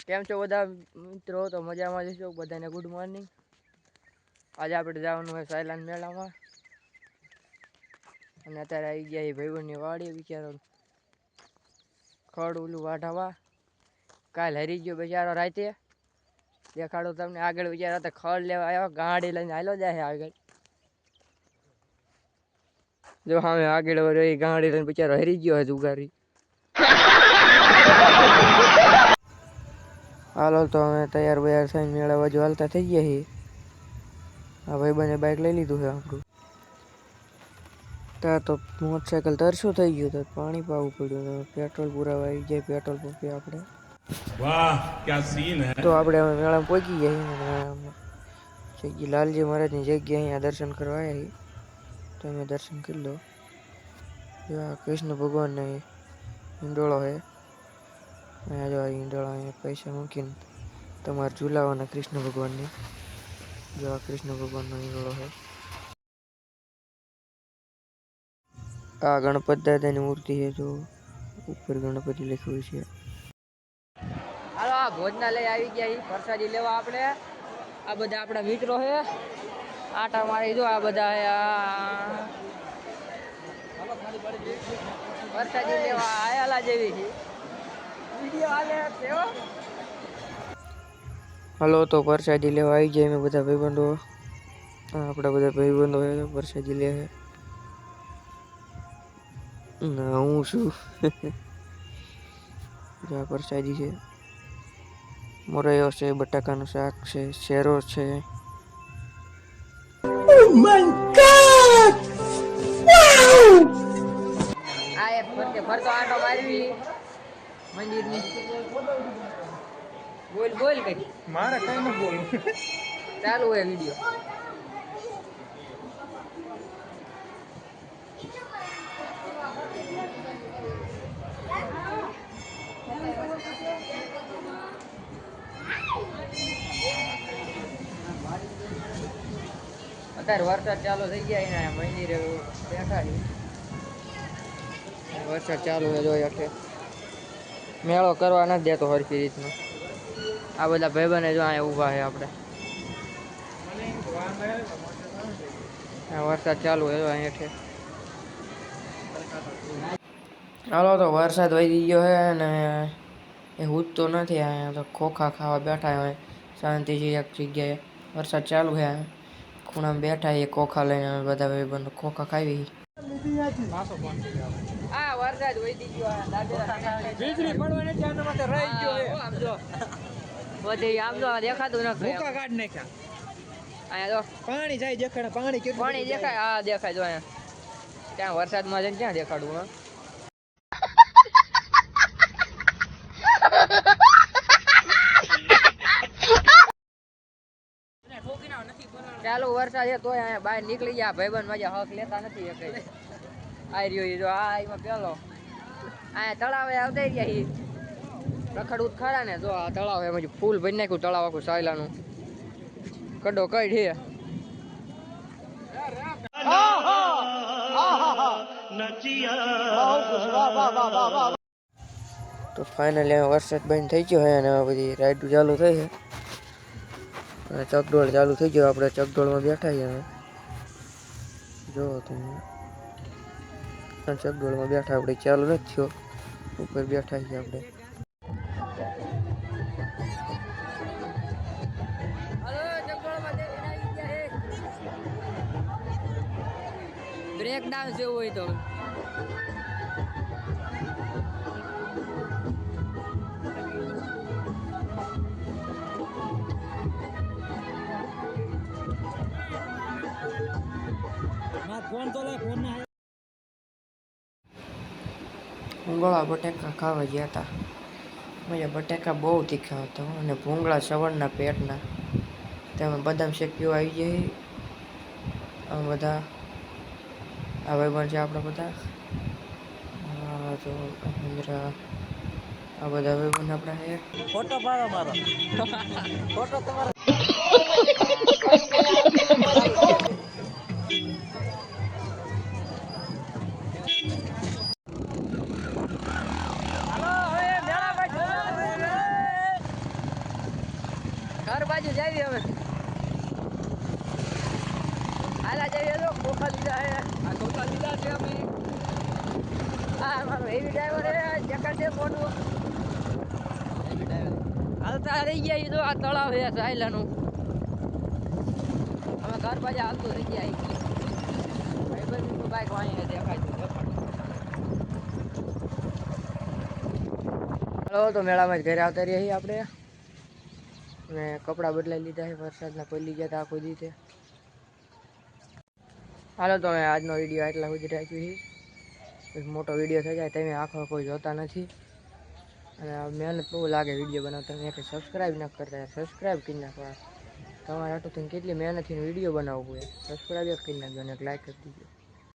કેમ છો બધા મિત્રો? તો મજામાં જશો બધાને ગુડ મોર્નિંગ. આજે આપણે જવાનું હોય સાયલાન મેળામાં અને અત્યારે આવી ગયા એ ભાઈબંધની વાડી બિચારો ખડ ઓલું વાઢાવા કાલ હરી ગયો બિચારો રાતે. દેખાડો તમને આગળ બિચારો તો ખડ લેવા આવ્યો ગાડી લઈને હાલો જાય આગળ. જો હવે આગળ રહી ગાડી લઈને બિચારો હરી ગયો હે ઉગારી. હાલો તો અમે તૈયાર બૈયાર થઈને મેળા બાજુ હાલતા થઈ ગયા છીએ. આ ભાઈબંધે બાઇક લઈ લીધું છે આપણું. ત્યાં તો મોટરસાઇકલ તરશું થઈ ગયું તો પાણી પાવું પડ્યું. પેટ્રોલ પુરાવા આવી જાય પેટ્રોલ પંપે આપણે. વાહ ક્યા સીન હે. તો આપણે હવે મેળામાં પહોંચી ગયા લાલજી મહારાજની જગ્યા અહીંયા દર્શન કરવા આવ્યા છીએ. તો અમે દર્શન કરી લો. કૃષ્ણ ભગવાનનો ઈંડોળો છે. અહીંયા જો ઈંડોળો અહીંયા પૈસા મૂકીને તમારે ઝુલાવાના કૃષ્ણ ભગવાનને. જો આ કૃષ્ણ ભગવાનનો ઈંડોળો છે. આ ગણપત દાદાની મૂર્તિ છે. જો ઉપર ગણપતિ લખ્યું છે. હાલો આ ભોજનાલય આવી ગયા પ્રસાદી લેવા આપણે. આ બધા આપણા મિત્રો છે. આટા મારી જો આ બધા પ્રસાદી લેવા આયાલા જેવી છે. હલો તો પ્રસાદી લેવા આવી જાય. મેં બધા ભાઈબંધો આપણા બધા ભાઈબંધો છે પ્રસાદી લે છે. ના હું છું આ પ્રસાદી છે. મોરૈયો છે, બટાકાનું શાક છે, શેરો છે. આ એક ફરતો આટો મારવી મંદિરની. બોલ કઈ મારે કઈ ન બોલું. ચાલુ હોય વિડીયો. અત્યારે વરસાદ ચાલુ થઈ ગયા એના મંદિરે બેઠા છે. વરસાદ ચાલુ છે જોઈ એટલે મેળો કરવા નથી દેતો સરખી રીતનો. આ બધા ભાઈબંધો જો અહીંયા ઊભા છે આપણે. વરસાદ ચાલુ છે અહીંયા. હાલો તો વરસાદ વધી ગયો છે અને એ ઉઠતો નથી. અહીંયા તો ખોખા ખાવા બેઠા હોય શાંતિથી એક જગ્યાએ. વરસાદ ચાલુ છે ખૂણામાં બેઠા એ ખોખા લઈને. બધા ભાઈબંધો ખોખા ખાવી. આ વરસાદ વધી ગયો વીજળી પડવાની છે આના માટે રહી ગયો છે. આમ જો બધી આમ જો દેખાતું નથી. ભૂકા કાઢ નાખ્યા. અહીંયા જો પાણી જાય દેખાય. પાણી દેખાય. હા દેખાય જો અહીંયા. ત્યાં વરસાદમાં જઈને ક્યાં દેખાડવું? હા ચાલુ વરસાદ છે તોય અહીંયા બહાર નીકળી ગયા. ભાઈબંધ મજા હક લેતા નથી. આ રહ્યો જો આ એમાં પેલો અહીંયા તળાવે આવતા ગયા. રખડવું ખરા ને. જો આ તળાવ એમાં ફૂલ ભરી નાખ્યું. તળાવ આખું સાયલાનું કડો કઈ છે. તો ફાઇનલી વરસાદ બંધ થઈ ગયો છે અને બધી રાઈડ ચાલુ થઈ છે. ચકડોળ ચાલુ થઈ ગયો. આપણે ચકડોળમાં બેઠા છીએ. જો તમે ચકડોળમાં બેઠા. આપણે ચાલુ નથી થયો. ઉપર બેઠા છીએ આપણે. બ્રેક ડાન્સ જેવું હોય તો ભૂંગળા બટેકા ખાવા ગયા હતા. મજા બટેકા બહુ તીખા હતા અને ભૂંગળા સવરના પેટના. તેમાં બદામ શેક પીવા આવી જાય. આ બધા આ ભાઈબંધ છે આપણા બધા. જો આ બધા ભાઈબંધ આપણા છે. ફોટો પાડો મારો. ફોટો તમારો. બાજુ જાવી હવે આલા જાવી તો કોખા લીધા હે આ કોખા લીધા છે અમે આ મારો હેવી ડ્રાઈવર હે જકા છે મોટું હેવી ડ્રાઈવર હાલતા રહી ગયા તો આ તળાવ છે સાયલાનું અમે ઘર બાજુ હાલતું રહી ગયા ભાઈ બધું બાઈક વાંચી દેખાય હાલો તો મેળામાં જ ઘરે આવતા રહીએ આપણે અને કપડાં બદલાઈ લીધા છે વરસાદના પડી ગયા હતા આખો દીધે હાલો તો અમે આજનો વિડીયો એટલા સુધી રાખ્યું છે મોટો વિડીયો થઈ જાય તમે આખો કોઈ જોતા નથી અને મહેનત બહુ લાગે વિડીયો બનાવતા મેં કંઈ સબસ્ક્રાઈબ ન કરતા સબસ્ક્રાઈબ કરી નાખવા તમારે આટલું કેટલી મહેનતથી વિડીયો બનાવવું હોય સબસ્ક્રાઈબ કરી નાખજો અને લાઈક કરી દીધો